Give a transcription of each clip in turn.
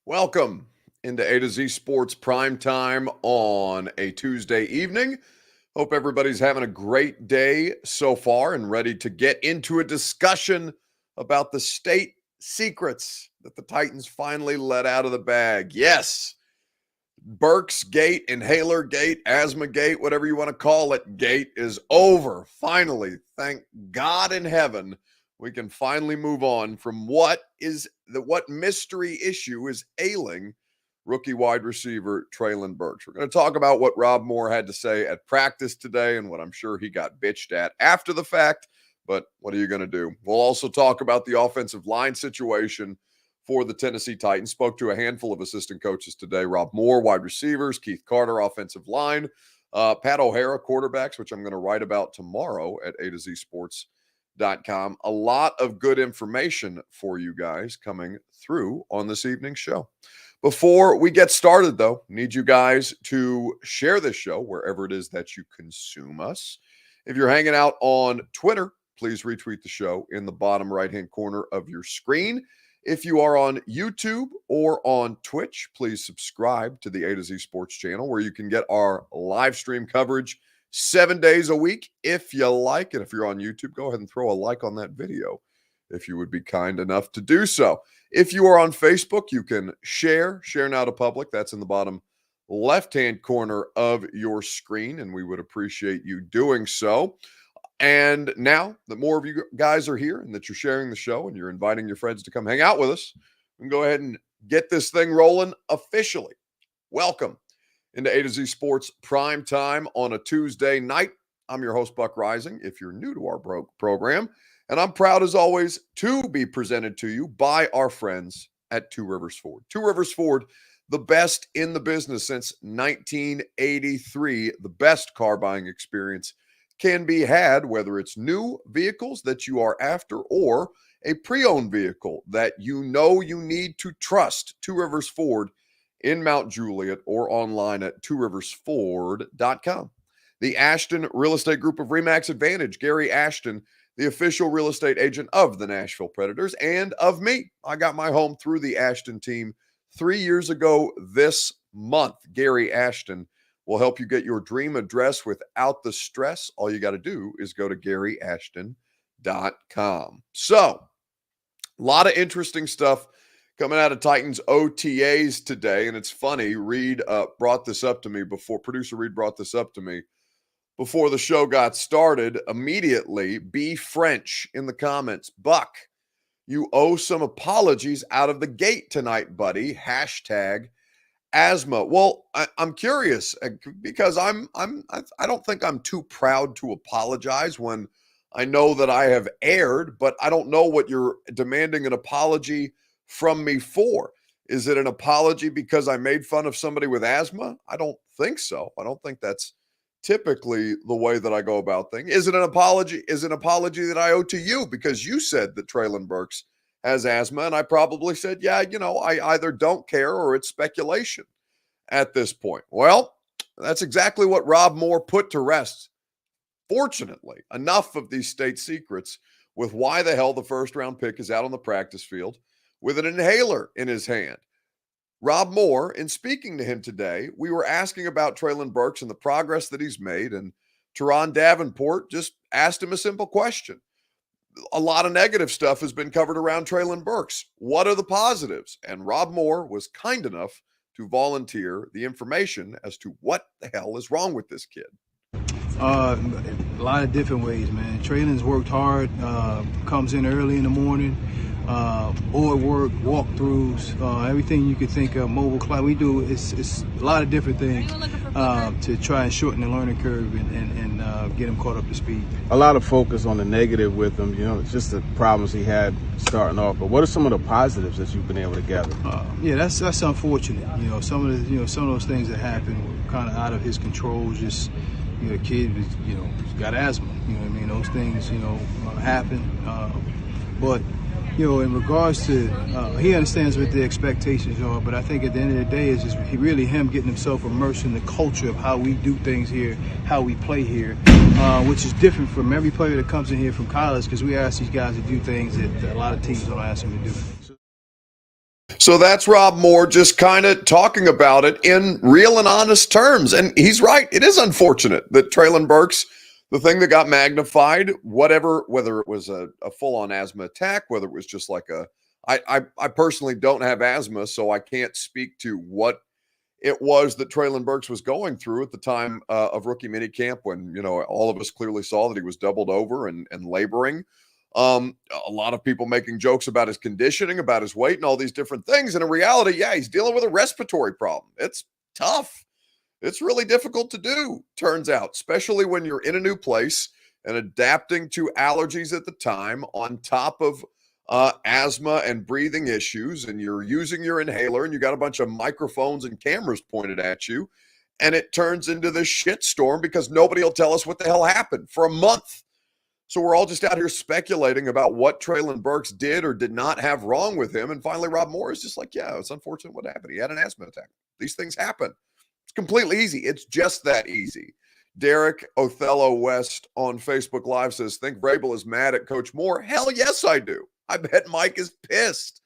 Welcome into A to Z Sports Prime Time on a Tuesday evening. Hope everybody's having a great day so far and ready to get into a discussion about the state secrets that the Titans finally let out of the bag. Yes, Burks Gate, Inhaler Gate, Asthma Gate, whatever you want to call it, Gate is over. Finally, thank God in heaven, we can finally move on from what mystery issue is ailing rookie wide receiver Treylon Burks. We're going to talk about what Rob Moore had to say at practice today and what I'm sure he got bitched at after the fact, but what are you going to do? We'll also talk about the offensive line situation for the Tennessee Titans. Spoke to a handful of assistant coaches today. Rob Moore, wide receivers, Keith Carter, offensive line, Pat O'Hara, quarterbacks, which I'm going to write about tomorrow at A2ZSports.com. A lot of good information for you guys coming through on this evening's show. Before we get started, though, need you guys to share this show wherever it is that you consume us. If you're hanging out on Twitter, please retweet the show in the bottom right-hand corner of your screen. If you are on YouTube or on Twitch, please subscribe to the A to Z Sports channel where you can get our live stream coverage 7 days a week if you like. And if you're on YouTube, go ahead and throw a like on that video if you would be kind enough to do so. If you are on Facebook, you can share now to public. That's in the bottom left-hand corner of your screen, and we would appreciate you doing so. And now that more of you guys are here and that you're sharing the show and you're inviting your friends to come hang out with us, we can go ahead and get this thing rolling officially. Welcome into A to Z Sports Prime Time on a Tuesday night. I'm your host, Buck Rising, if you're new to our program. And I'm proud, as always, to be presented to you by our friends at Two Rivers Ford. Two Rivers Ford, the best in the business since 1983, the best car buying experience can be had, whether it's new vehicles that you are after or a pre-owned vehicle that you know you need to trust. Two Rivers Ford in Mount Juliet or online at tworiversford.com. The Ashton Real Estate Group of RE/MAX Advantage, Gary Ashton, the official real estate agent of the Nashville Predators and of me. I got my home through the Ashton team 3 years ago this month. Gary Ashton will help you get your dream address without the stress. All you got to do is go to GaryAshton.com. So, a lot of interesting stuff coming out of Titans OTAs today. And it's funny, producer Reed brought this up to me before the show got started. Immediately, B French in the comments. Buck, you owe some apologies out of the gate tonight, buddy. Hashtag asthma. Well, I'm curious because I don't think I'm too proud to apologize when I know that I have erred, but I don't know what you're demanding an apology from me for. Is it an apology because I made fun of somebody with asthma? I don't think so. I don't think that's typically the way that I go about things. Is it an apology? Is it an apology that I owe to you because you said that Treylon Burks has asthma, and I probably said, yeah, I either don't care or it's speculation at this point. Well, that's exactly what Rob Moore put to rest. Fortunately, enough of these state secrets with why the hell the first-round pick is out on the practice field with an inhaler in his hand. Rob Moore, in speaking to him today, we were asking about Treylon Burks and the progress that he's made, and Teron Davenport just asked him a simple question. A lot of negative stuff has been covered around Treylon Burks. What are the positives? And Rob Moore was kind enough to volunteer the information as to what the hell is wrong with this kid. A lot of different ways, man. Treylon's worked hard, comes in early in the morning, board work, walkthroughs, everything you could think of, mobile class. We do it's a lot of different things to try and shorten the learning curve and get him caught up to speed. A lot of focus on the negative with him, it's just the problems he had starting off. But what are some of the positives that you've been able to gather? Yeah, that's unfortunate. Some of those things that happen were kind of out of his control. Just the kid was, got asthma. Those things happen. But in regards to, he understands what the expectations are, but I think at the end of the day, it's just really him getting himself immersed in the culture of how we do things here, how we play here, which is different from every player that comes in here from college, because we ask these guys to do things that a lot of teams don't ask them to do. So that's Rob Moore just kind of talking about it in real and honest terms. And he's right. It is unfortunate that Treylon Burks, the thing that got magnified, whether it was a full-on asthma attack, whether it was just like I personally don't have asthma, so I can't speak to what it was that Treylon Burks was going through at the time of rookie minicamp when, all of us clearly saw that he was doubled over and laboring. A lot of people making jokes about his conditioning, about his weight, and all these different things. And in reality, yeah, he's dealing with a respiratory problem. It's tough. It's really difficult to do, turns out, especially when you're in a new place and adapting to allergies at the time on top of asthma and breathing issues, and you're using your inhaler and you got a bunch of microphones and cameras pointed at you, and it turns into this shitstorm because nobody will tell us what the hell happened for a month. So we're all just out here speculating about what Treylon Burks did or did not have wrong with him. And finally, Rob Moore is just like, yeah, it's unfortunate what happened. He had an asthma attack. These things happen. It's completely easy. It's just that easy. Derek Othello West on Facebook Live says, think Vrabel is mad at Coach Moore? Hell yes, I do. I bet Mike is pissed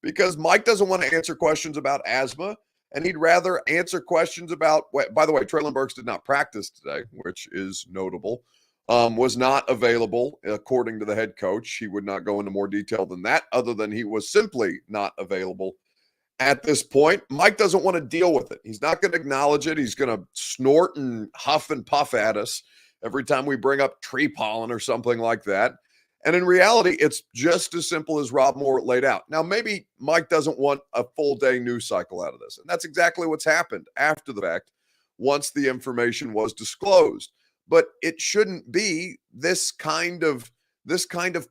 because Mike doesn't want to answer questions about asthma, and he'd rather answer questions about, by the way, Treylon Burks did not practice today, which is notable. Was not available, according to the head coach. He would not go into more detail than that, other than he was simply not available at this point. Mike doesn't want to deal with it. He's not going to acknowledge it. He's going to snort and huff and puff at us every time we bring up tree pollen or something like that. And in reality, it's just as simple as Rob Moore laid out. Now, maybe Mike doesn't want a full day news cycle out of this. And that's exactly what's happened after the fact, once the information was disclosed. But it shouldn't be this kind of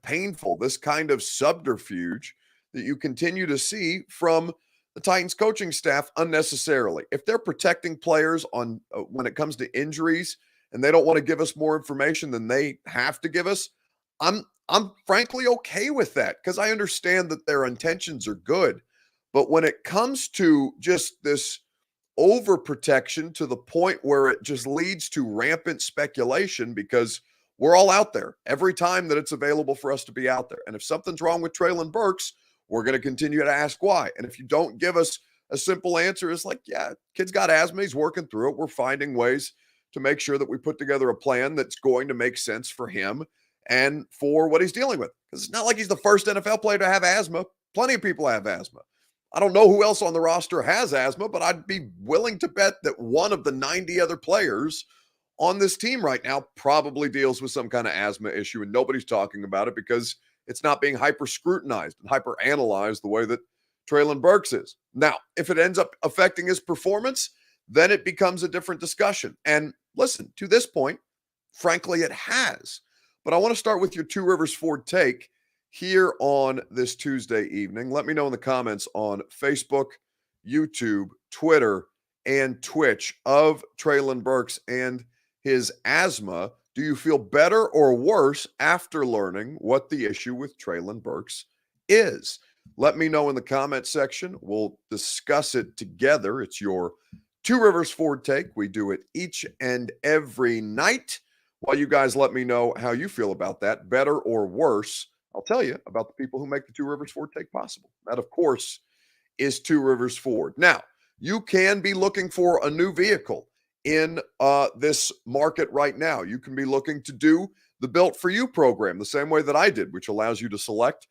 painful, this kind of subterfuge that you continue to see from the Titans coaching staff unnecessarily. If they're protecting players on when it comes to injuries and they don't want to give us more information than they have to give us, I'm frankly okay with that because I understand that their intentions are good. But when it comes to just this overprotection to the point where it just leads to rampant speculation, because we're all out there every time that it's available for us to be out there. And if something's wrong with Treylon Burks, we're going to continue to ask why. And if you don't give us a simple answer, it's like, yeah, kid's got asthma, he's working through it. We're finding ways to make sure that we put together a plan that's going to make sense for him and for what he's dealing with. Because it's not like he's the first NFL player to have asthma. Plenty of people have asthma. I don't know who else on the roster has asthma, but I'd be willing to bet that one of the 90 other players on this team right now probably deals with some kind of asthma issue, and nobody's talking about it because it's not being hyper scrutinized and hyper analyzed the way that Treylon Burks is. Now, if it ends up affecting his performance, then it becomes a different discussion. And listen, to this point, frankly, it has. But I want to start with your Two Rivers Ford take here on this Tuesday evening. Let me know in the comments on Facebook, YouTube, Twitter, and Twitch of Treylon Burks and his asthma. Do you feel better or worse after learning what the issue with Treylon Burks is? Let me know in the comment section. We'll discuss it together. It's your Two Rivers Ford take. We do it each and every night. While you guys let me know how you feel about that, better or worse, I'll tell you about the people who make the Two Rivers Ford take possible. That, of course, is Two Rivers Ford. Now, you can be looking for a new vehicle in this market right now. You can be looking to do the Built For You program the same way that I did, which allows you to select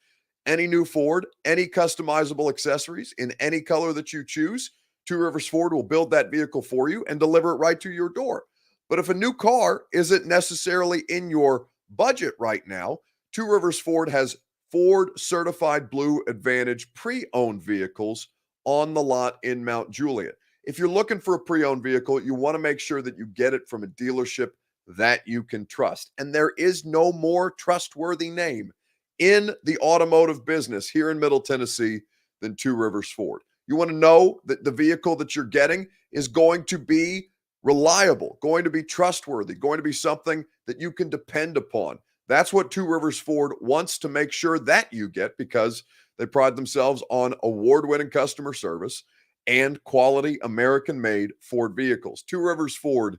any new Ford, any customizable accessories in any color that you choose. Two Rivers Ford will build that vehicle for you and deliver it right to your door. But if a new car isn't necessarily in your budget right now, Two Rivers Ford has Ford Certified Blue Advantage pre-owned vehicles on the lot in Mount Juliet. If you're looking for a pre-owned vehicle, you want to make sure that you get it from a dealership that you can trust. And there is no more trustworthy name in the automotive business here in Middle Tennessee than Two Rivers Ford. You want to know that the vehicle that you're getting is going to be reliable, going to be trustworthy, going to be something that you can depend upon. That's what Two Rivers Ford wants to make sure that you get, because they pride themselves on award-winning customer service and quality American-made Ford vehicles. Two Rivers Ford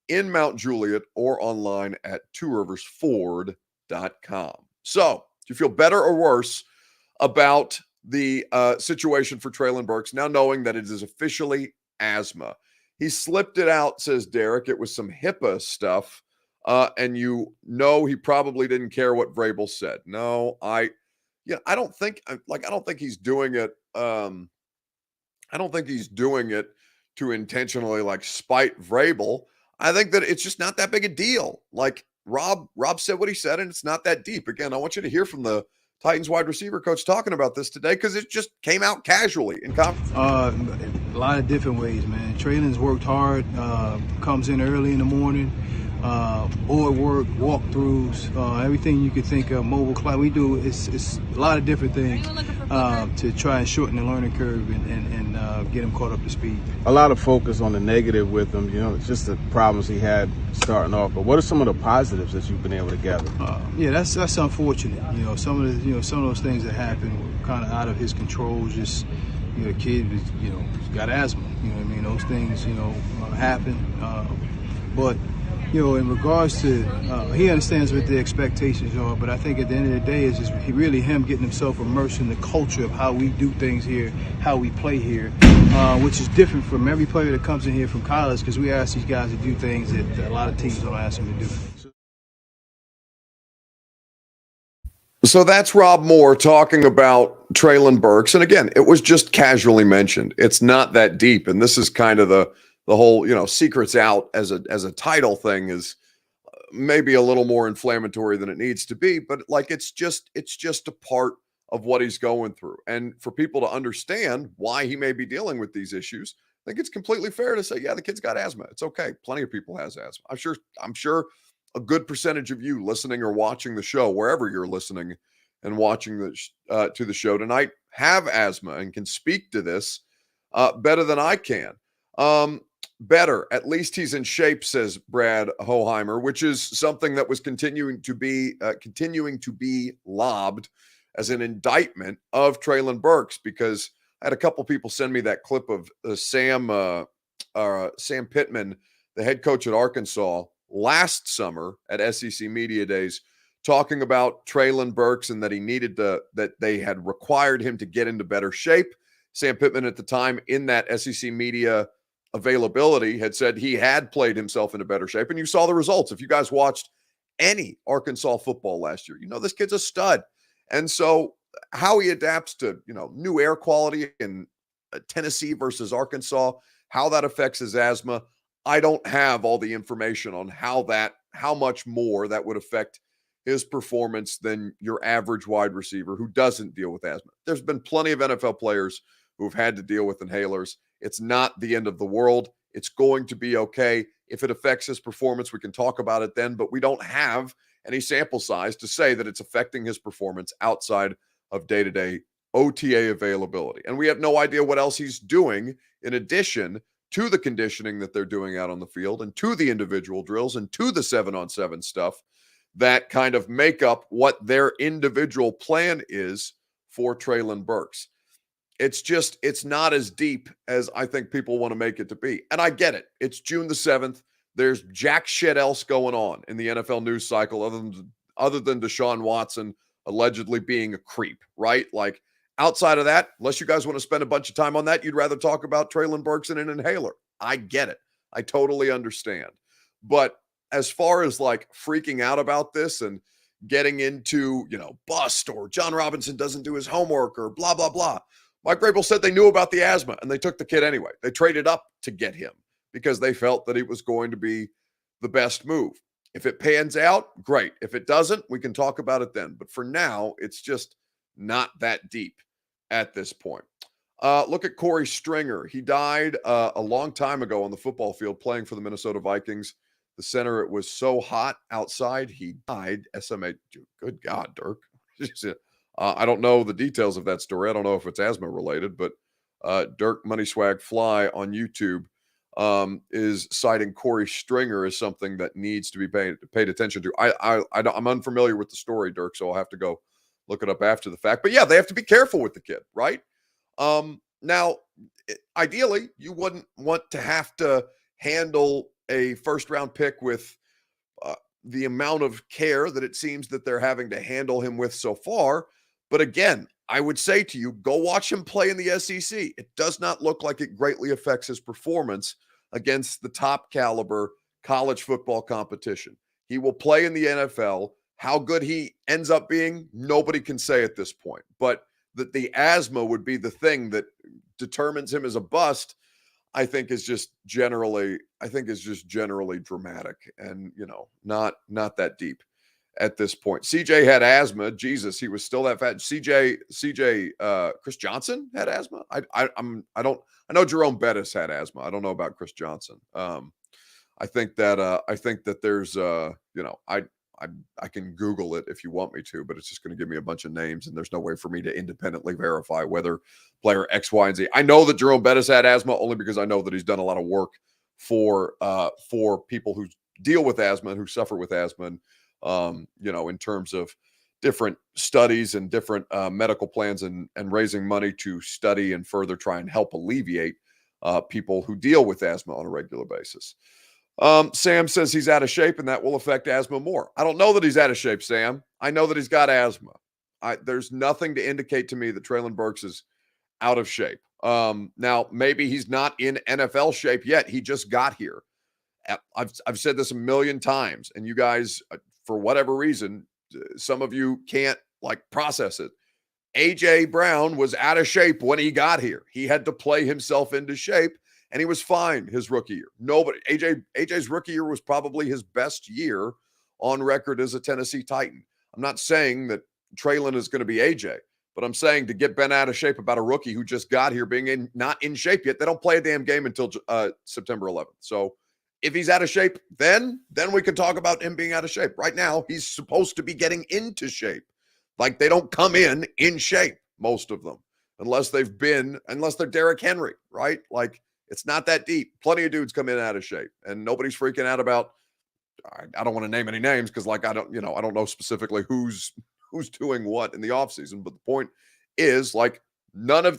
in Mount Juliet or online at tworiversford.com. So, do you feel better or worse about the situation for Treylon Burks, now knowing that it is officially asthma. He slipped it out, says Derek. It was some HIPAA stuff. And he probably didn't care what Vrabel said. No, I don't think he's doing it. I don't think he's doing it to intentionally like spite Vrabel. I think that it's just not that big a deal. Like Rob said what he said, and it's not that deep. Again, I want you to hear from the Titans wide receiver coach talking about this today because it just came out casually in conference. A lot of different ways, man. Treylon's worked hard, comes in early in the morning, board work, walkthroughs, everything you could think of, mobile class. We do it's a lot of different things to try and shorten the learning curve and get him caught up to speed. A lot of focus on the negative with him, it's just the problems he had starting off. But what are some of the positives that you've been able to gather? Yeah, that's unfortunate. Some of those things that happen were kind of out of his control. Just the kid was, got asthma. Those things happen. But in regards to, he understands what the expectations are, but I think at the end of the day, it's just really him getting himself immersed in the culture of how we do things here, how we play here, which is different from every player that comes in here from college because we ask these guys to do things that a lot of teams don't ask them to do. So that's Rob Moore talking about Treylon Burks. And again, it was just casually mentioned. It's not that deep. And this is kind of the whole, secrets out as a title thing is maybe a little more inflammatory than it needs to be, but like it's just a part of what he's going through. And for people to understand why he may be dealing with these issues, I think it's completely fair to say, yeah, the kid's got asthma. It's okay. Plenty of people has asthma. I'm sure a good percentage of you listening or watching the show, wherever you're listening and watching to the show tonight, have asthma and can speak to this better than I can. Better. At least he's in shape, says Brad Hoheimer, which is something that was continuing to be lobbed as an indictment of Treylon Burks, because I had a couple people send me that clip of Sam Pittman, the head coach at Arkansas, last summer at SEC Media Days, talking about Treylon Burks and that that they had required him to get into better shape. Sam Pittman at the time in that SEC media availability had said he had played himself into better shape. And you saw the results. If you guys watched any Arkansas football last year, this kid's a stud. And so how he adapts to, new air quality in Tennessee versus Arkansas, how that affects his asthma, I don't have all the information on how much more that would affect his performance than your average wide receiver who doesn't deal with asthma. There's been plenty of NFL players who've had to deal with inhalers. It's not the end of the world. It's going to be okay. If it affects his performance, we can talk about it then, but we don't have any sample size to say that it's affecting his performance outside of day-to-day OTA availability. And we have no idea what else he's doing in addition to the conditioning that they're doing out on the field and to the individual drills and to the 7-on-7 stuff that kind of make up what their individual plan is for Treylon Burks. It's not as deep as I think people want to make it to be. And I get it. It's June the 7th. There's jack shit else going on in the NFL news cycle other than Deshaun Watson allegedly being a creep, right? Like outside of that, unless you guys want to spend a bunch of time on that, you'd rather talk about Treylon Burks and an inhaler. I get it. I totally understand. But as far as like freaking out about this and getting into, bust or John Robinson doesn't do his homework or blah, blah, blah. Mike Vrabel said they knew about the asthma and they took the kid anyway. They traded up to get him because they felt that it was going to be the best move. If it pans out, great. If it doesn't, we can talk about it then. But for now, it's just not that deep at this point. Look at Corey Stringer. He died a long time ago on the football field playing for the Minnesota Vikings. The center, it was so hot outside, he died. SMA, good God, Dirk. I don't know the details of that story. I don't know if it's asthma related, but Dirk Money Swag Fly on YouTube is citing Corey Stringer as something that needs to be paid attention to. I'm unfamiliar with the story, Dirk, so I'll have to go look it up after the fact. But yeah, they have to be careful with the kid, right? Now, ideally, you wouldn't want to have to handle a first-round pick with the amount of care that it seems that they're having to handle him with so far. But again, I would say to you, go watch him play in the SEC. It does not look like it greatly affects his performance against the top caliber college football competition. He will play in the NFL. How good he ends up being, nobody can say at this point. But that the asthma would be the thing that determines him as a bust, I think is just generally dramatic and, not that deep at this point. CJ had asthma. Jesus, he was still that fat. Chris Johnson had asthma. I know Jerome Bettis had asthma. I don't know about Chris Johnson. I think that there's I can Google it if you want me to, but it's just going to give me a bunch of names, and there's no way for me to independently verify whether player X, Y, and Z. I know that Jerome Bettis had asthma only because I know that he's done a lot of work for people who deal with asthma and who suffer with asthma, and in terms of different studies and different medical plans and raising money to study and further try and help alleviate people who deal with asthma on a regular basis. Sam says he's out of shape and that will affect asthma more. I don't know that he's out of shape, Sam. I know that he's got asthma. There's nothing to indicate to me that Treylon Burks is out of shape. Now, maybe he's not in NFL shape yet. He just got here. I've said this a million times, and you guys, for whatever reason, some of you can't process it. AJ Brown was out of shape when he got here. He had to play himself into shape, and he was fine his rookie year. AJ's rookie year was probably his best year on record as a Tennessee Titan. I'm not saying that Treylon is going to be AJ, but I'm saying to get bent out of shape about a rookie who just got here being not in shape yet. They don't play a damn game until September 11th. So if he's out of shape, then we can talk about him being out of shape. Right now, he's supposed to be getting into shape. They don't come in shape, most of them, unless they're Derrick Henry, right? It's not that deep. Plenty of dudes come in out of shape, and nobody's freaking out about. I don't want to name any names because, I don't know specifically who's doing what in the offseason. But the point is, none of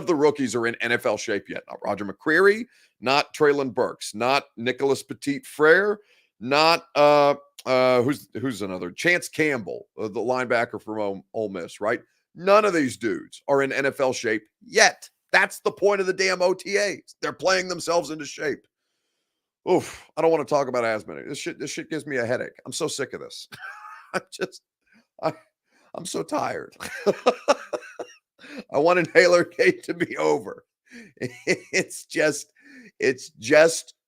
the rookies are in NFL shape yet. Not Roger McCreary, not Treylon Burks, not Nicholas Petit-Frere, not who's another Chance Campbell, the linebacker from Ole Miss, right? None of these dudes are in NFL shape yet. That's the point of the damn OTAs. They're playing themselves into shape. Oof, I don't want to talk about asthma. This shit gives me a headache. I'm so sick of this. I'm so tired. I want Inhaler Gate to be over. It's just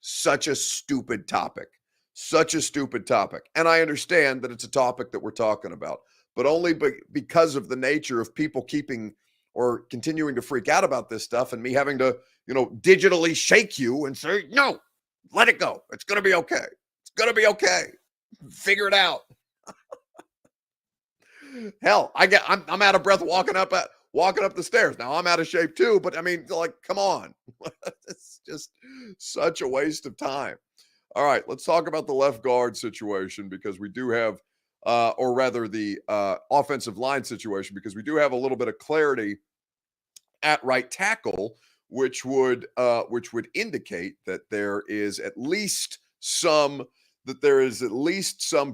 such a stupid topic. Such a stupid topic. And I understand that it's a topic that we're talking about, but only because of the nature of people keeping or continuing to freak out about this stuff and me having to, digitally shake you and say, no, let it go. It's going to be okay. It's going to be okay. Figure it out. Hell, I'm out of breath walking up the stairs. Now I'm out of shape too, but come on. It's just such a waste of time. All right, let's talk about the left guard situation because we do have, or rather the offensive line situation, because we do have a little bit of clarity at right tackle, which would indicate that there is at least some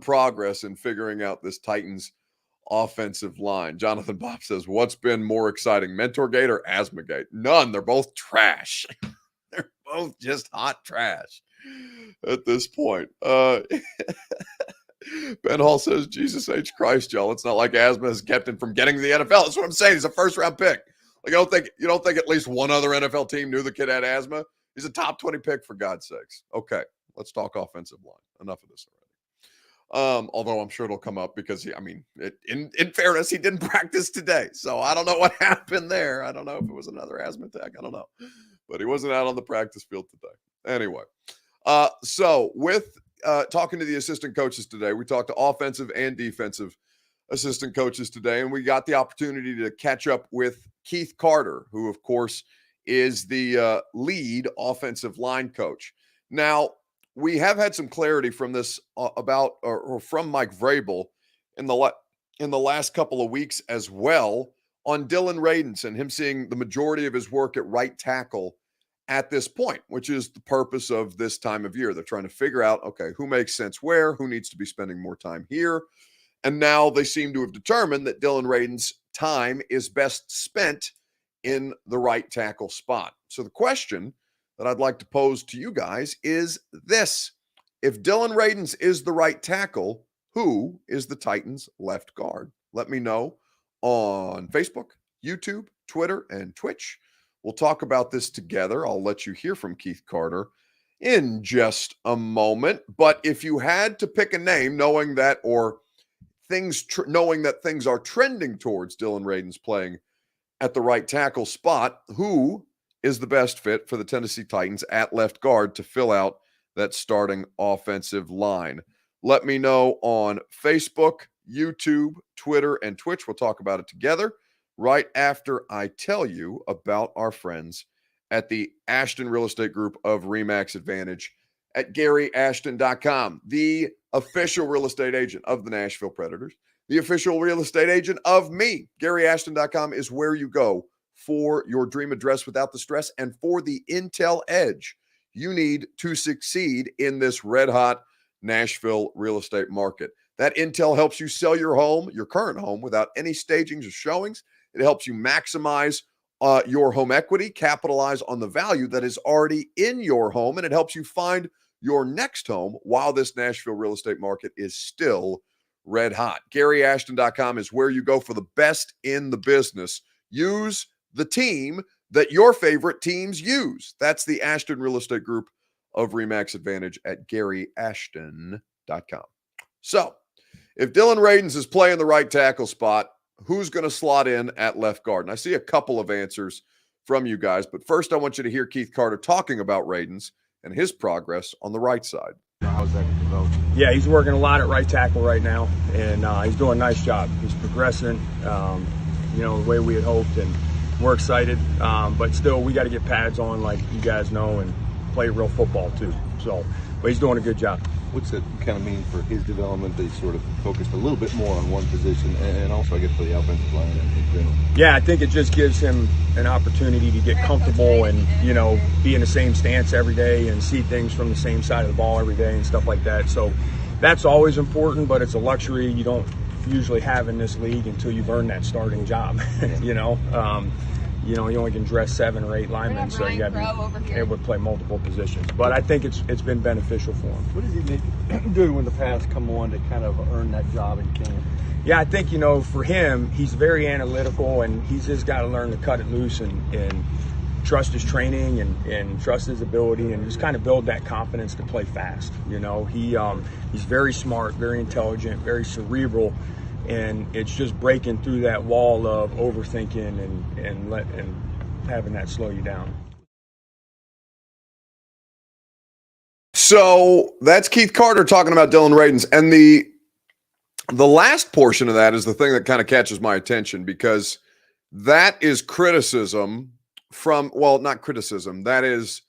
progress in figuring out this Titans offensive line. Jonathan Bob says, what's been more exciting, Mentor Gate or Asthma Gate? None. They're both trash. They're both just hot trash at this point. Ben Hall says, Jesus H. Christ, y'all. It's not like asthma has kept him from getting to the NFL. That's what I'm saying. He's a first-round pick. You don't think at least one other NFL team knew the kid had asthma? He's a top 20 pick, for God's sakes. Okay, let's talk offensive line. Enough of this already. Although I'm sure it'll come up because in fairness, he didn't practice today. So I don't know what happened there. I don't know if it was another asthma attack. I don't know. But he wasn't out on the practice field today. Anyway, so with talking to the assistant coaches today, we talked to offensive and defensive assistant coaches today, and we got the opportunity to catch up with Keith Carter, who, of course, is the lead offensive line coach. Now, we have had some clarity from this from Mike Vrabel in the last couple of weeks as well on Dylan Radins and him seeing the majority of his work at right tackle at this point, which is the purpose of this time of year. They're trying to figure out, okay, who makes sense where, who needs to be spending more time here. And now they seem to have determined that Dylan Radins time is best spent in the right tackle spot. So the question that I'd like to pose to you guys is this. If Dylan Radins is the right tackle, who is the Titans' left guard? Let me know on Facebook, YouTube, Twitter, and Twitch. We'll talk about this together. I'll let you hear from Keith Carter in just a moment. But if you had to pick a name, knowing that things are trending towards Dylan Radins playing at the right tackle spot, who is the best fit for the Tennessee Titans at left guard to fill out that starting offensive line? Let me know on Facebook, YouTube, Twitter, and Twitch. We'll talk about it together right after I tell you about our friends at the Ashton Real Estate Group of RE/MAX Advantage at GaryAshton.com, the official real estate agent of the Nashville Predators, the official real estate agent of me. GaryAshton.com is where you go for your dream address without the stress and for the intel edge you need to succeed in this red-hot Nashville real estate market. That intel helps you sell your home, your current home, without any stagings or showings. It helps you maximize your home equity, capitalize on the value that is already in your home, and it helps you find your next home while this Nashville real estate market is still red hot. GaryAshton.com is where you go for the best in the business. Use the team that your favorite teams use. That's the Ashton Real Estate Group of RE/MAX Advantage at GaryAshton.com. So, if Dylan Radins is playing the right tackle spot, who's going to slot in at left guard? And I see a couple of answers from you guys, but first I want you to hear Keith Carter talking about Radins and his progress on the right side. How's that going? Yeah, he's working a lot at right tackle right now, and he's doing a nice job. He's progressing, the way we had hoped, and we're excited. But still, we got to get pads on, like you guys know, and play real football too. So, but he's doing a good job. What's it kind of mean for his development? They sort of focused a little bit more on one position, and also, I guess, for the offensive line in general. Yeah, I think it just gives him an opportunity to get comfortable and, be in the same stance every day and see things from the same side of the ball every day and stuff like that. So that's always important, but it's a luxury you don't usually have in this league until you've earned that starting job. You only can dress 7 or 8 linemen, so you got to be able to play multiple positions. But I think it's been beneficial for him. What does he do when the pads come on to kind of earn that job in camp? Yeah, I think, for him, he's very analytical, and he's just got to learn to cut it loose and trust his training and trust his ability and just kind of build that confidence to play fast. He's very smart, very intelligent, very cerebral. And it's just breaking through that wall of overthinking and having that slow you down. So that's Keith Carter talking about Dylan Radins. And the last portion of that is the thing that kind of catches my attention, because that is criticism from, well, not criticism, that is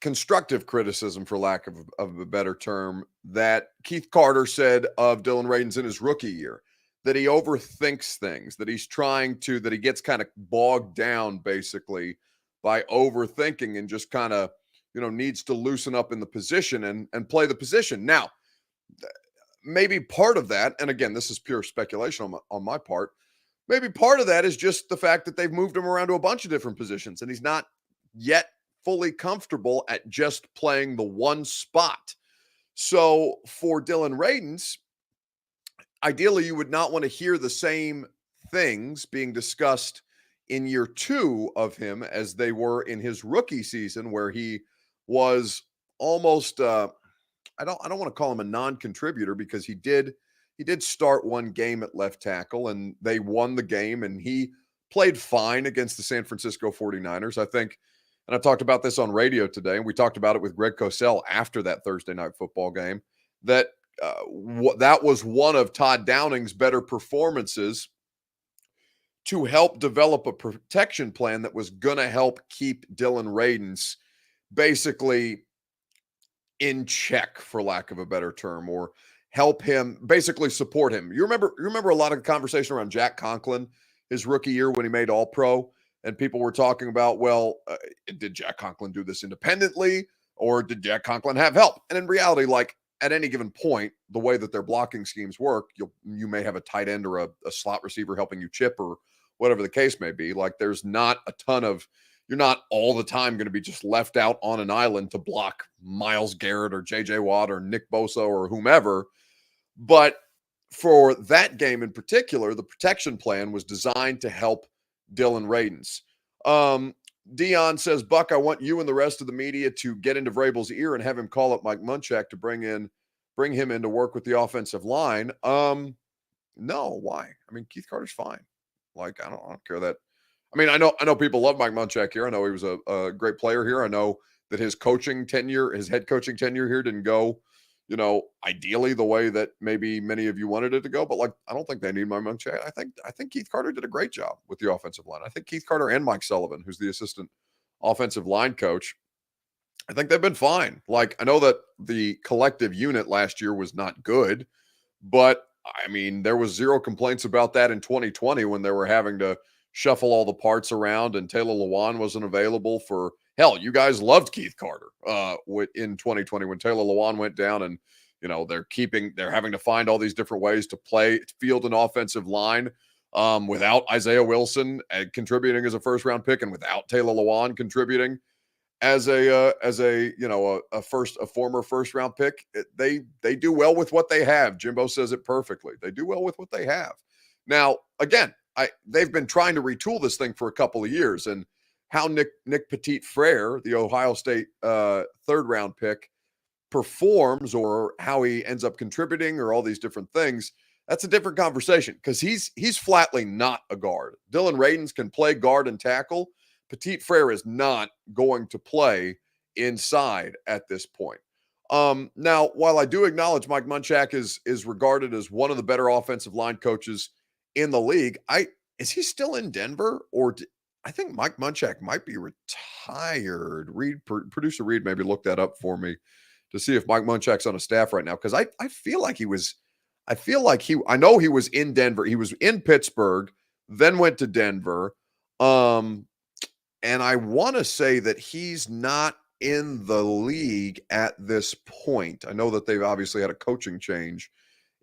constructive criticism, for lack of a better term, that Keith Carter said of Dylan Radins in his rookie year, that he overthinks things, that he gets kind of bogged down basically by overthinking and just kind of, needs to loosen up in the position and play the position. Now, maybe part of that, and again, this is pure speculation on my part, maybe part of that is just the fact that they've moved him around to a bunch of different positions and he's not yet fully comfortable at just playing the one spot. So for Dylan Radins, ideally you would not want to hear the same things being discussed in year 2 of him as they were in his rookie season, where he was almost I don't want to call him a non-contributor, because he did start one game at left tackle and they won the game and he played fine against the San Francisco 49ers. I think, and I talked about this on radio today, and we talked about it with Greg Cosell after that Thursday night football game, that that was one of Todd Downing's better performances to help develop a protection plan that was going to help keep Dylan Radins basically in check, for lack of a better term, or help him, basically support him. You remember a lot of the conversation around Jack Conklin his rookie year when he made All-Pro, and people were talking about, did Jack Conklin do this independently, or did Jack Conklin have help? And in reality, like, at any given point, the way that their blocking schemes work, you may have a tight end or a slot receiver helping you chip or whatever the case may be. Like there's not a ton of, you're not all the time going to be just left out on an island to block Myles Garrett or JJ Watt or Nick Bosa or whomever. But for that game in particular, the protection plan was designed to help Dylan Radins. Dion says, Buck, I want you and the rest of the media to get into Vrabel's ear and have him call up Mike Munchak to bring him in to work with the offensive line. No, why? I mean, Keith Carter's fine. Like, I don't care that. I mean, I know people love Mike Munchak here. I know he was a great player here. I know that his head coaching tenure here didn't go, ideally the way that maybe many of you wanted it to go. But like, I don't think they need Mike Munchak. I think Keith Carter did a great job with the offensive line. I think Keith Carter and Mike Sullivan, who's the assistant offensive line coach, I think they've been fine. Like, I know that the collective unit last year was not good, but I mean, there was zero complaints about that in 2020 when they were having to shuffle all the parts around and Taylor Lewan wasn't available for hell. You guys loved Keith Carter in 2020 when Taylor Lewan went down and, they're having to find all these different ways to field an offensive line without Isaiah Wilson contributing as a first round pick and without Taylor Lewan contributing as a former first round pick. They do well with what they have. Jimbo says it perfectly. They do well with what they have. Now, again, they've been trying to retool this thing for a couple of years, and how Nick Petit-Frere, the Ohio State third round pick, performs or how he ends up contributing or all these different things, that's a different conversation because he's flatly not a guard. Dylan Radins can play guard and tackle. Petit-Frere is not going to play inside at this point. Now, while I do acknowledge Mike Munchak is regarded as one of the better offensive line coaches in the league, is he still in Denver? Or I think Mike Munchak might be retired. Producer Reed maybe look that up for me to see if Mike Munchak's on a staff right now, because I feel like I know he was in Denver. He was in Pittsburgh, then went to Denver. And I want to say that he's not in the league at this point. I know that they've obviously had a coaching change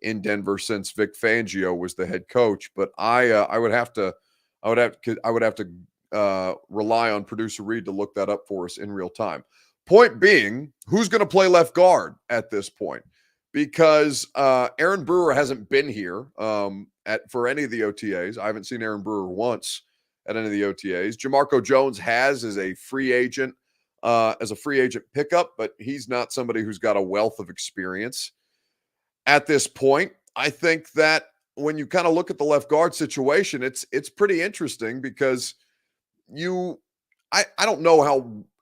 in Denver since Vic Fangio was the head coach, but I would have to rely on producer Reed to look that up for us in real time. Point being, who's going to play left guard at this point? Because Aaron Brewer hasn't been here for any of the OTAs. I haven't seen Aaron Brewer once at any of the OTAs. Jamarco Jones as a free agent pickup, but he's not somebody who's got a wealth of experience at this point. I think that when you kind of look at the left guard situation, it's pretty interesting because I don't know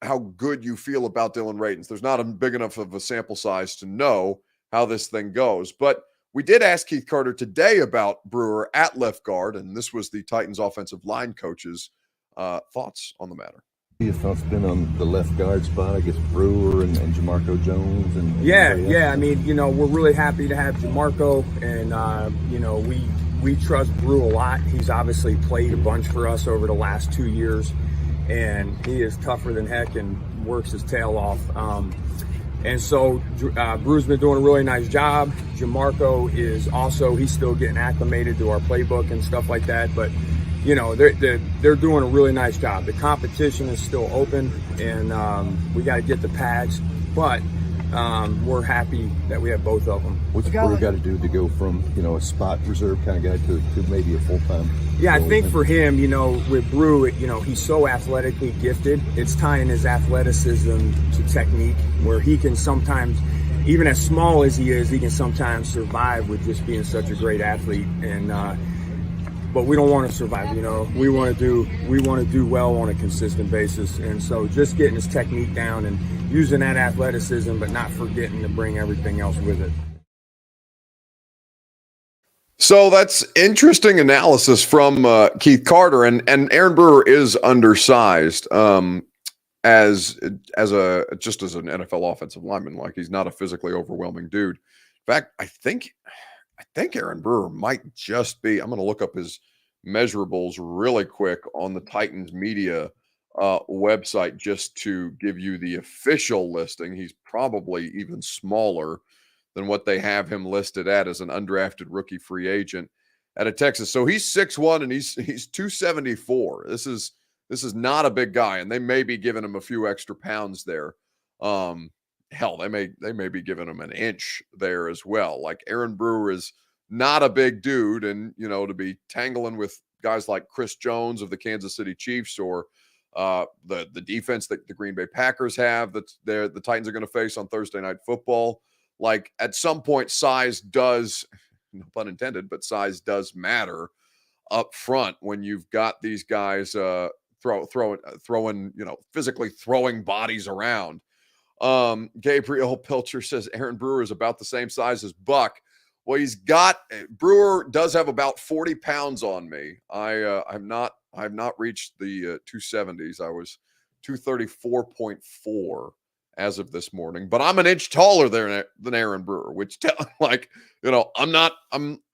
how good you feel about Dylan Radins. There's not a big enough of a sample size to know how this thing goes. But we did ask Keith Carter today about Brewer at left guard, and this was the Titans offensive line coach's thoughts on the matter. Your thoughts been on the left guard spot? I guess Brewer and Jamarco Jones and yeah. I mean, we're really happy to have Jamarco, and we trust Brew a lot. He's obviously played a bunch for us over the last 2 years, and he is tougher than heck and works his tail off. And so Brew's been doing a really nice job. Jamarco is also, he's still getting acclimated to our playbook and stuff like that. But, they're doing a really nice job. The competition is still open, and we got to get the pads. But we're happy that we have both of them. What's Brew got to do to go from, a spot reserve kind of guy to maybe a full-time? Yeah, I think for him, with Brew, he's so athletically gifted. It's tying his athleticism to technique, where he can sometimes, even as small as he is, he can sometimes survive with just being such a great athlete. And but we don't want to survive. We want to do well on a consistent basis. And so just getting his technique down and using that athleticism, but not forgetting to bring everything else with it. So that's interesting analysis from Keith Carter, and Aaron Brewer is undersized as an NFL offensive lineman. Like, he's not a physically overwhelming dude. In fact, I think Aaron Brewer might just be. I'm going to look up his measurables really quick on the Titans media website just to give you the official listing. He's probably even smaller than what they have him listed at as an undrafted rookie free agent out of Texas. So he's 6'1" and he's 274. This is not a big guy, and they may be giving him a few extra pounds there. Hell, they may be giving him an inch there as well. Like, Aaron Brewer is not a big dude, and to be tangling with guys like Chris Jones of the Kansas City Chiefs, or the defense that the Green Bay Packers have that the Titans are going to face on Thursday Night Football. Like, at some point, size does, no pun intended, but size does matter up front when you've got these guys throwing, physically throwing bodies around. Gabriel Pilcher says Aaron Brewer is about the same size as Buck. Well, Brewer does have about 40 pounds on me. I've not reached the 270s. I was 234.4 as of this morning, but I'm an inch taller than Aaron Brewer, which I'm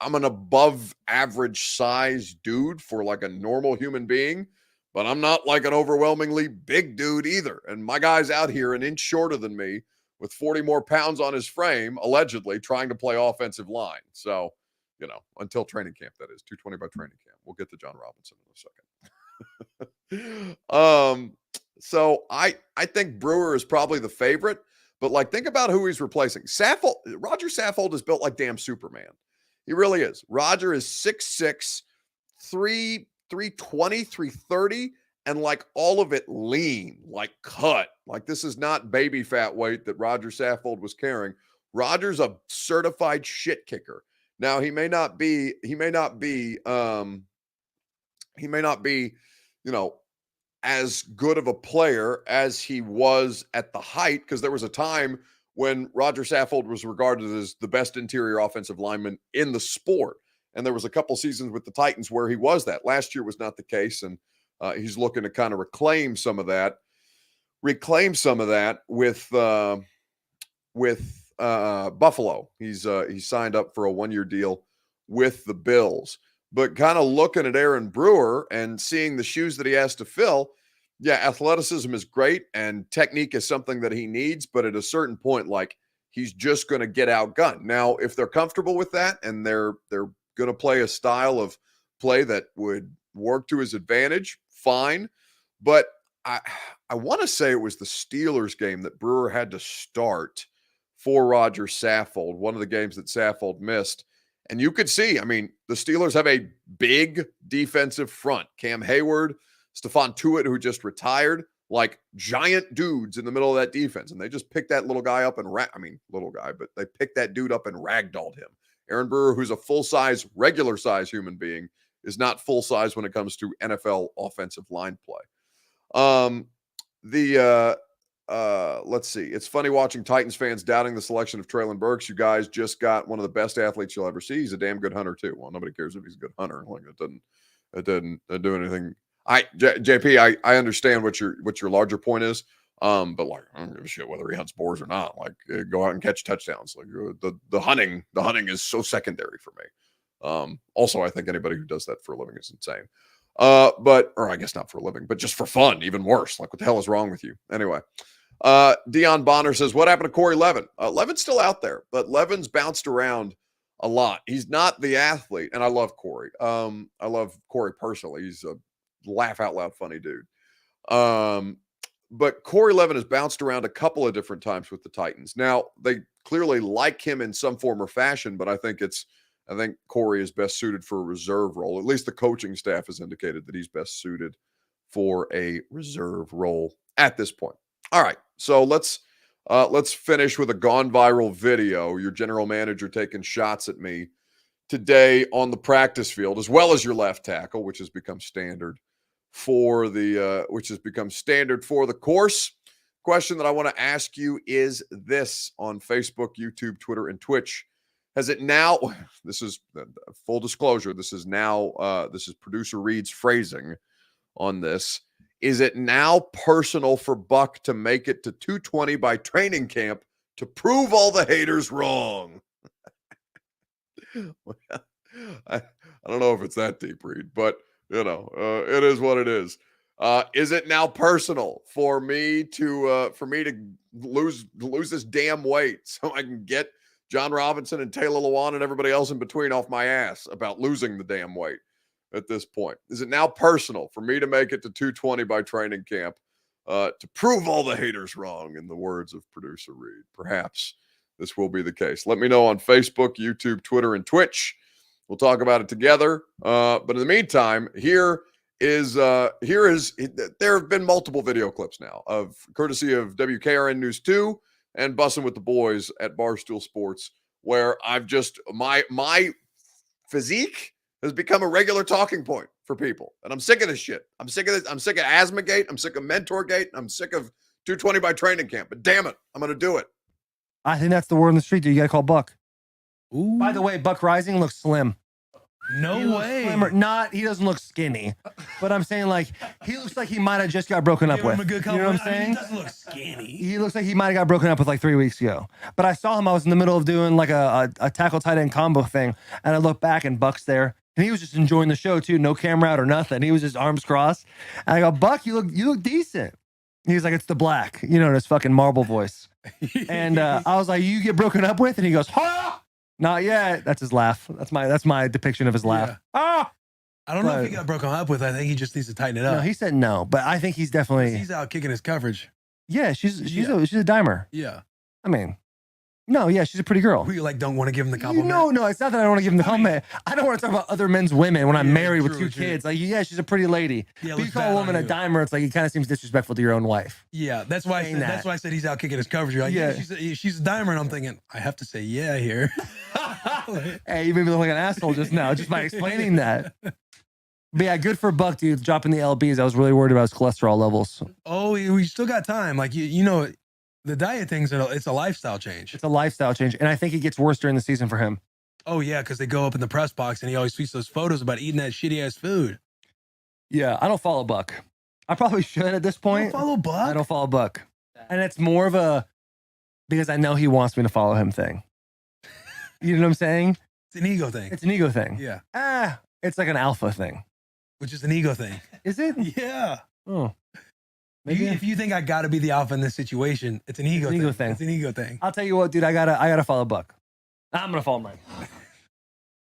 an above average size dude for like a normal human being, but I'm not like an overwhelmingly big dude either. And my guy's out here an inch shorter than me with 40 more pounds on his frame, allegedly trying to play offensive line. So, until training camp, that is 220 by training camp. We'll get to John Robinson in a second. So I think Brewer is probably the favorite, but like, think about who he's replacing. Roger Saffold is built like damn Superman. He really is. Roger is 6'6", 320, 330, and like all of it lean, like cut. Like, this is not baby fat weight that Roger Saffold was carrying. Roger's a certified shit kicker. Now, he may not be, as good of a player as he was at the height, because there was a time when Roger Saffold was regarded as the best interior offensive lineman in the sport. And there was a couple seasons with the Titans where he was that. Last year was not the case, and he's looking to kind of reclaim some of that with Buffalo. He's signed up for a 1-year deal with the Bills. But kind of looking at Aaron Brewer and seeing the shoes that he has to fill, yeah, athleticism is great and technique is something that he needs. But at a certain point, like, he's just going to get outgunned. Now, if they're comfortable with that and they're going to play a style of play that would work to his advantage, fine. But I want to say it was the Steelers game that Brewer had to start for Roger Saffold, one of the games that Saffold missed. And you could see, the Steelers have a big defensive front. Cam Hayward, Stephon Tuitt, who just retired, like giant dudes in the middle of that defense. And they just picked that little guy up and but they picked that dude up and ragdolled him. Aaron Brewer, who's a full-size, regular-size human being, is not full-size when it comes to NFL offensive line play. Let's see. It's funny watching Titans fans doubting the selection of Treylon Burks. You guys just got one of the best athletes you'll ever see. He's a damn good hunter too. Well, nobody cares if he's a good hunter. Like, it doesn't do anything. JP, I understand what your larger point is. But like, I don't give a shit whether he hunts boars or not. Like, go out and catch touchdowns. Like, the hunting is so secondary for me. Also, I think anybody who does that for a living is insane. Or I guess not for a living, but just for fun, even worse. Like, what the hell is wrong with you? Anyway, Dion Bonner says, what happened to Corey Levin? Levin's still out there, but Levin's bounced around a lot. He's not the athlete, and I love Corey. I love Corey personally. He's a laugh out loud funny dude. But Corey Levin has bounced around a couple of different times with the Titans. Now, they clearly like him in some form or fashion, but I think Corey is best suited for a reserve role. At least the coaching staff has indicated that he's best suited for a reserve role at this point. All right, so let's finish with a gone viral video. Your general manager taking shots at me today on the practice field, as well as your left tackle, which has become standard for the course. Question that I want to ask you is this on Facebook, YouTube, Twitter, and Twitch. Has it now, this is full disclosure, this is producer Reed's phrasing on this. Is it now personal for Buck to make it to 220 by training camp to prove all the haters wrong? I don't know if it's that deep, Reed, but it is what it is. Is it now personal for me to lose this damn weight so I can get John Robinson and Taylor Lewan and everybody else in between off my ass about losing the damn weight at this point? Is it now personal for me to make it to 220 by training camp to prove all the haters wrong, in the words of producer Reed? Perhaps this will be the case. Let me know on Facebook, YouTube, Twitter, and Twitch. We'll talk about it together. But in the meantime, there have been multiple video clips now of courtesy of WKRN News 2 and Bussin' with the Boys at Barstool Sports, where I've just my physique has become a regular talking point for people. And I'm sick of this shit. I'm sick of this. I'm sick of Asthma Gate. I'm sick of Mentor Gate. I'm sick of 220 by training camp. But damn it, I'm going to do it. I think that's the word on the street, dude. You got to call Buck. Ooh. By the way, Buck Rising looks slim. No way. He doesn't look skinny, but I'm saying like he looks like he might have just got broken up with. Him a good you know what I'm saying? I mean, he doesn't look skinny. He looks like he might have got broken up with like 3 weeks ago. But I saw him. I was in the middle of doing like a tackle tight end combo thing, and I looked back and Buck's there, and he was just enjoying the show too. No camera out or nothing. He was just arms crossed. And I go, Buck, you look decent. He was like, it's the black, in his fucking marble voice. And I was like, you get broken up with? And he goes, ha! Not yet. That's his laugh. That's my depiction of his laugh. Yeah. Ah! I don't know if he got broken up with. I think he just needs to tighten it up. No, he said no, but I think he's definitely. He's out kicking his coverage. Yeah, she's a dimer. Yeah. I mean, no, yeah, she's a pretty girl. We don't want to give him the compliment. No, it's not that I don't want to give him the compliment. I don't want to talk about other men's women when I'm married with two kids. Like, yeah, she's a pretty lady. Yeah, but you call a woman a dimer, it's like it kind of seems disrespectful to your own wife. Yeah, that's why I said he's out kicking his coverage. You're like, yeah, she's a dimer, and I'm thinking I have to say yeah here. Hey, you made me look like an asshole just now, just by explaining that. But yeah, good for Buck, dude, dropping the LBs. I was really worried about his cholesterol levels. Oh, we still got time. Like the diet thing's it's a lifestyle change. It's a lifestyle change, and I think it gets worse during the season for him. Oh yeah, because they go up in the press box, and he always tweets those photos about eating that shitty ass food. Yeah, I don't follow Buck. I probably should at this point. You don't follow Buck? I don't follow Buck, and it's more of a because I know he wants me to follow him thing. You know what I'm saying? It's an ego thing. It's an ego thing. Yeah. It's like an alpha thing. Which is an ego thing. Is it? Yeah. Oh. Maybe if you think I got to be the alpha in this situation, it's an ego thing. It's an ego thing. I'll tell you what, dude. I gotta follow Buck. I'm gonna follow him right now.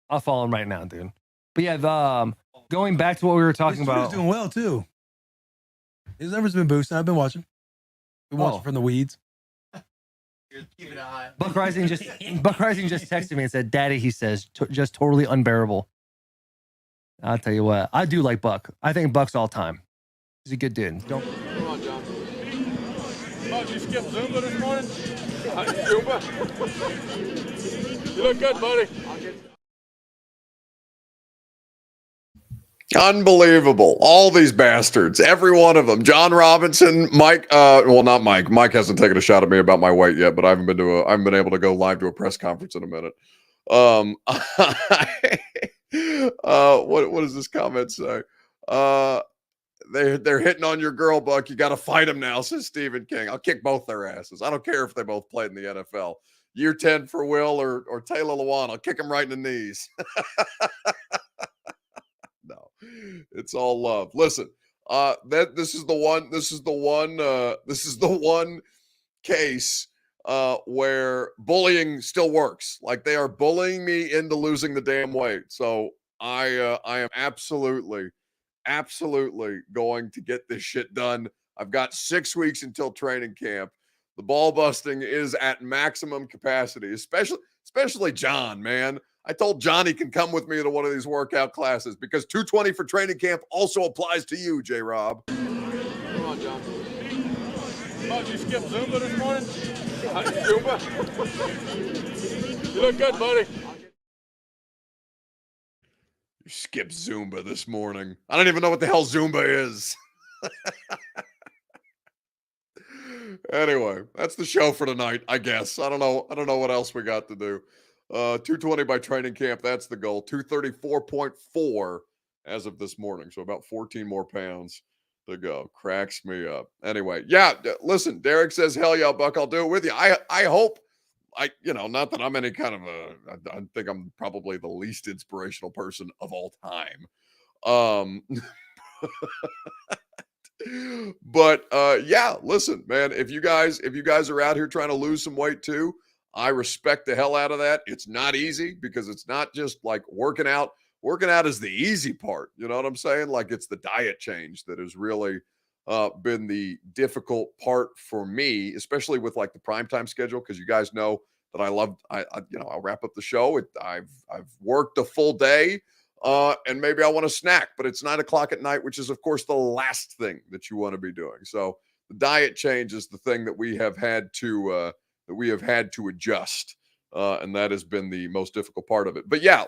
I'll follow him right now, dude. But yeah, going back to what we were talking about, doing well too. His numbers have been boosting. I've been watching. Been watching from the weeds. Keep it high. Buck Rising just texted me and said, "Daddy," he says, just totally unbearable. I'll tell you what, I do like Buck. I think Buck's all time. He's a good dude. Come on, John. Oh, did you skip Zumba this morning? Zumba? You look good, buddy. Unbelievable. All these bastards. Every one of them. John Robinson, Mike, well, not Mike. Mike hasn't taken a shot at me about my weight yet, but I haven't been able to go live to a press conference in a minute. What does this comment say? They're hitting on your girl, Buck. You got to fight them now, says Stephen King. I'll kick both their asses. I don't care if they both played in the NFL. Year 10 for Will or Taylor Lewan. I'll kick them right in the knees. No, it's all love. Listen, this is the one case where bullying still works. Like, they are bullying me into losing the damn weight. So I am absolutely going to get this shit done. I've got 6 weeks until training camp. The ball busting is at maximum capacity, especially John, man. I told John he can come with me to one of these workout classes because 220 for training camp also applies to you, J-Rob. Come on, John. Oh, did you skip Zumba this morning? Zumba? You look good, buddy. You skipped Zumba this morning. I don't even know what the hell Zumba is. Anyway, that's the show for tonight, I guess. I don't know what else we got to do. 220 by training camp, that's the goal. 234.4 as of this morning. So about 14 more pounds to go. Cracks me up. Anyway, yeah, listen, Derek says, hell yeah, Buck, I'll do it with you. I hope, not that I'm any kind of I think I'm probably the least inspirational person of all time. But yeah, listen, man, if you guys are out here trying to lose some weight too, I respect the hell out of that. It's not easy because it's not just like working out. Working out is the easy part. You know what I'm saying? Like it's the diet change that has really been the difficult part for me, especially with like the primetime schedule. Because you guys know that I'll wrap up the show. I've worked a full day, and maybe I want a snack, but it's 9:00 at night, which is of course the last thing that you want to be doing. So the diet change is the thing that we have had to adjust, and that has been the most difficult part of it. But yeah,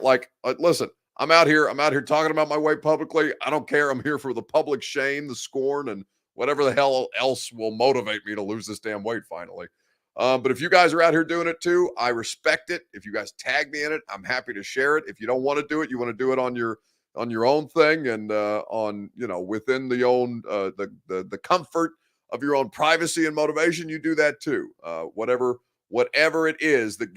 listen, I'm out here talking about my weight publicly. I don't care. I'm here for the public shame, the scorn, and whatever the hell else will motivate me to lose this damn weight finally. But if you guys are out here doing it too, I respect it. If you guys tag me in it, I'm happy to share it. If you don't want to do it, you want to do it on your own thing and within the comfort of your own privacy and motivation, you do that too. Whatever it is that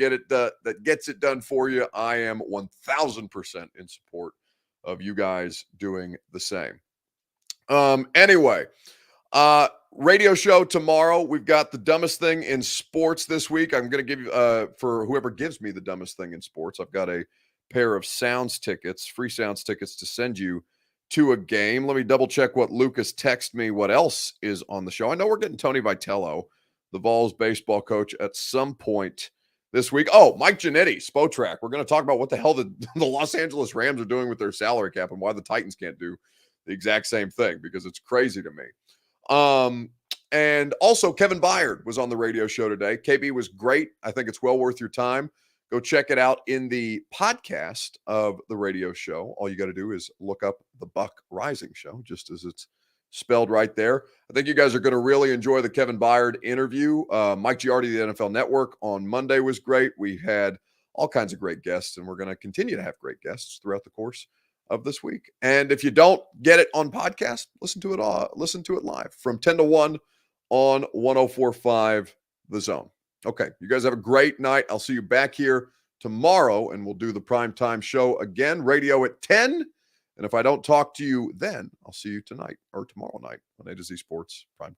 gets it done for you, I am 1000% in support of you guys doing the same. Anyway, radio show tomorrow. We've got the dumbest thing in sports this week. I'm going to give you, for whoever gives me the dumbest thing in sports, I've got a pair of free sounds tickets to send you to a game. Let me double check what Lucas texted me. What else is on the show? I know we're getting Tony Vitello, the Vols baseball coach, at some point this week. Oh, Mike Giannetti, Spotrac. We're going to talk about what the hell the Los Angeles Rams are doing with their salary cap and why the Titans can't do the exact same thing, because it's crazy to me. And also Kevin Byard was on the radio show today. KB was great. I think it's well worth your time. Go check it out in the podcast of the radio show. All you got to do is look up the Buck Rising Show, just as it's spelled right there. I think you guys are going to really enjoy the Kevin Byard interview. Mike Giardi, the NFL Network, on Monday was great. We had all kinds of great guests, and we're going to continue to have great guests throughout the course of this week. And if you don't get it on podcast, listen to it live from 10 to 1 on 104.5 The Zone. Okay, you guys have a great night. I'll see you back here tomorrow, and we'll do the primetime show again, radio at 10. And if I don't talk to you then, I'll see you tonight or tomorrow night on A to Z Sports Primetime.